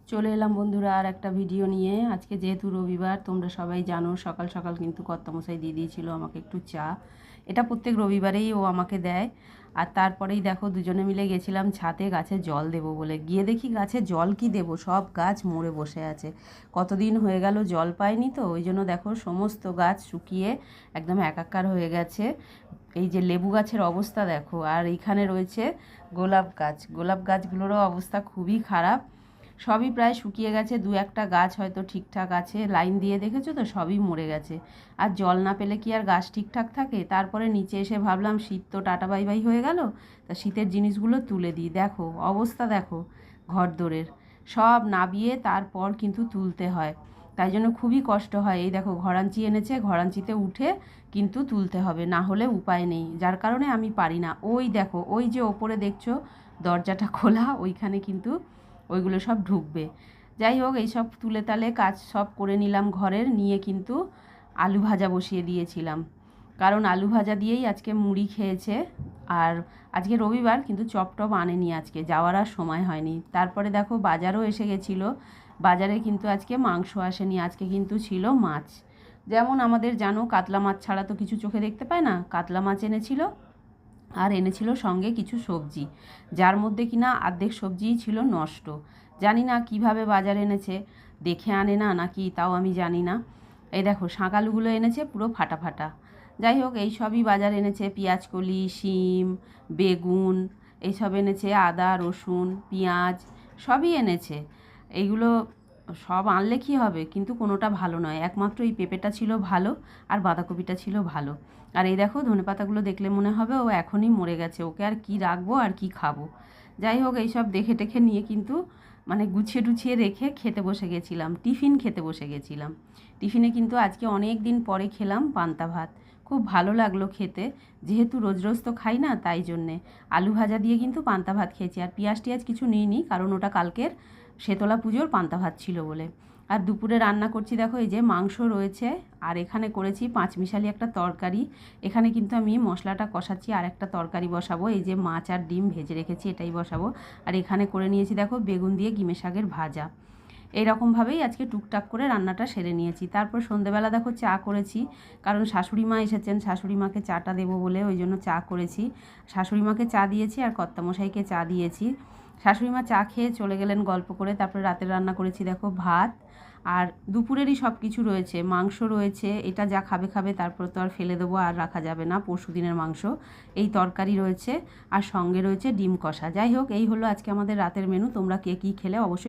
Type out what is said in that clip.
চলে এলাম বন্ধুরা আর একটা ভিডিও নিয়ে। আজকে যেহেতু রবিবার, তোমরা সবাই জানো সকাল সকাল কিন্তু কর্তামশাই দিয়ে দিয়েছিল আমাকে একটু চা। এটা প্রত্যেক রবিবারেই ও আমাকে দেয়। আর তারপরেই দেখো দুজনে মিলে গেছিলাম ছাদে গাছে জল দেবো বলে। গিয়ে দেখি গাছে জল কি দেবো, সব গাছ মরে বসে আছে। কতদিন হয়ে গেল জল পাইনি, তো ওই জন্য দেখো সমস্ত গাছ শুকিয়ে একদম একাকার হয়ে গেছে। এই যে লেবু গাছের অবস্থা দেখো, আর এইখানে রয়েছে গোলাপ গাছগুলোরও অবস্থা খুবই খারাপ। সবই প্রায় শুকিয়ে গেছে, দু একটা গাছ হয়তো ঠিকঠাক আছে, লাইন দিয়ে দেখেছো তো, সবই মরে গেছে। আর জল না পেলে কি আর গাছ ঠিকঠাক থাকে? তারপরে নিচে এসে ভাবলাম শীত তো টাটা বাই বাই হয়ে গেল, তা শীতের জিনিসগুলো তুলে দিই। দেখো অবস্থা দেখো ঘরদোরের, সব নাবিয়ে তারপর কিন্তু তুলতে হয়, তাই জন্য খুবই কষ্ট হয়। এই দেখো ঘরাঞ্চি এনেছে, ঘরাঞ্চিতে উঠে কিন্তু তুলতে হবে, না হলে উপায় নেই, যার কারণে আমি পারি না। ওই দেখো ওই যে ওপরে দেখছো দরজাটা খোলা, ওইখানে কিন্তু ওইগুলো সব ঢুকবে। যাই হোক, এইসব তুলে তালে কাজ সব করে নিলাম ঘরের, নিয়ে কিন্তু আলু ভাজা বসিয়ে দিয়েছিলাম, কারণ আলু ভাজা দিয়েই আজকে মুড়ি খেয়েছে। আর আজকে রবিবার, কিন্তু চপ টপ আনেনি, আজকে যাওয়ার আর সময় হয়নি। তারপরে দেখো বাজারও এসে গেছিলো, বাজারে কিন্তু আজকে মাংস আসেনি, আজকে কিন্তু ছিল মাছ। যেমন আমাদের জানো কাতলা মাছ ছাড়া তো কিছু চোখে দেখতে পায় না, কাতলা মাছ এনেছিল। আর এনেছিল সঙ্গে কিছু সবজি, যার মধ্যে কিনা অর্ধেক সবজিই ছিল নষ্ট। জানি না কিভাবে বাজার এনেছে, দেখে আনে না নাকি তাও আমি জানি না। এই দেখো শাঁকালুগুলো এনেছে পুরো ফাটা ফাটা। যাই হোক, এই সবই বাজার এনেছে, পেঁয়াজকলি, শিম, বেগুন, এইসব এনেছে, আদা রসুন পেঁয়াজ সবই এনেছে। এইগুলো সব আনলে কী হবে, কিন্তু কোনোটা ভালো নয়, একমাত্র এই পেঁপেটা ছিল ভালো, আর বাঁধাকপিটা ছিল ভালো। আর এই দেখো ধনেপাতাগুলো দেখলে মনে হবে ও এখনই মরে গেছে, ওকে আর কি রাখবো আর কি খাবো। যাই হোক, এইসব দেখে টেখে নিয়ে কিন্তু মানে গুছিয়ে টুছিয়ে রেখে খেতে বসে গেছিলাম, টিফিন খেতে বসে গেছিলাম। টিফিনে কিন্তু আজকে অনেক দিন পরে খেলাম পান্তা ভাত, খুব ভালো লাগলো খেতে। যেহেতু রোজ রোজ তো খাই না, তাই জন্যে আলু ভাজা দিয়ে কিন্তু পান্তা ভাত খেয়েছি। আর পেঁয়াজ টিয়াজ কিছু নিইনি, কারণ ওটা কালকের শেতলা পুজোর পান্তা ভাত ছিল বলে। আর দুপুরে রান্না করছি দেখো, এই যে মাংস রয়েছে, আর এখানে করেছি পাঁচমিশালি একটা তরকারি। এখানে কিন্তু আমি মশলাটা কষাচ্ছি, আর একটা তরকারি বসাবো, এই যে মাছ আর ডিম ভেজে রেখেছি এটাই বসাবো। আর এখানে করে নিয়েছি দেখো বেগুন দিয়ে গিমে শাকের ভাজা। এইরকমভাবেই আজকে টুকটাক করে রান্নাটা সেরে নিয়েছি। তারপর সন্ধেবেলা দেখো চা করেছি, কারণ শাশুড়ি মা এসেছেন, শাশুড়ি মাকে চাটা দেবো বলে ওই জন্য চা করেছি। শাশুড়ি মাকে চা দিয়েছি আর কর্তামশাইকে চা দিয়েছি। শাশুড়ি মা চা খেয়ে চলে গেলেন গল্প করে। তারপরে রাতের রান্না করেছি দেখো ভাত, আর দুপুরেরই সব কিছু রয়েছে, মাংস রয়েছে, এটা যা খাবে খাবে, তারপর তো আর ফেলে দেবো, আর রাখা যাবে না, পরশু দিনের মাংস। এই তরকারি রয়েছে, আর সঙ্গে রয়েছে ডিম কষা। যাই হোক, এই হলো আজকে আমাদের রাতের মেনু। তোমরা কে কী খেলে অবশ্যই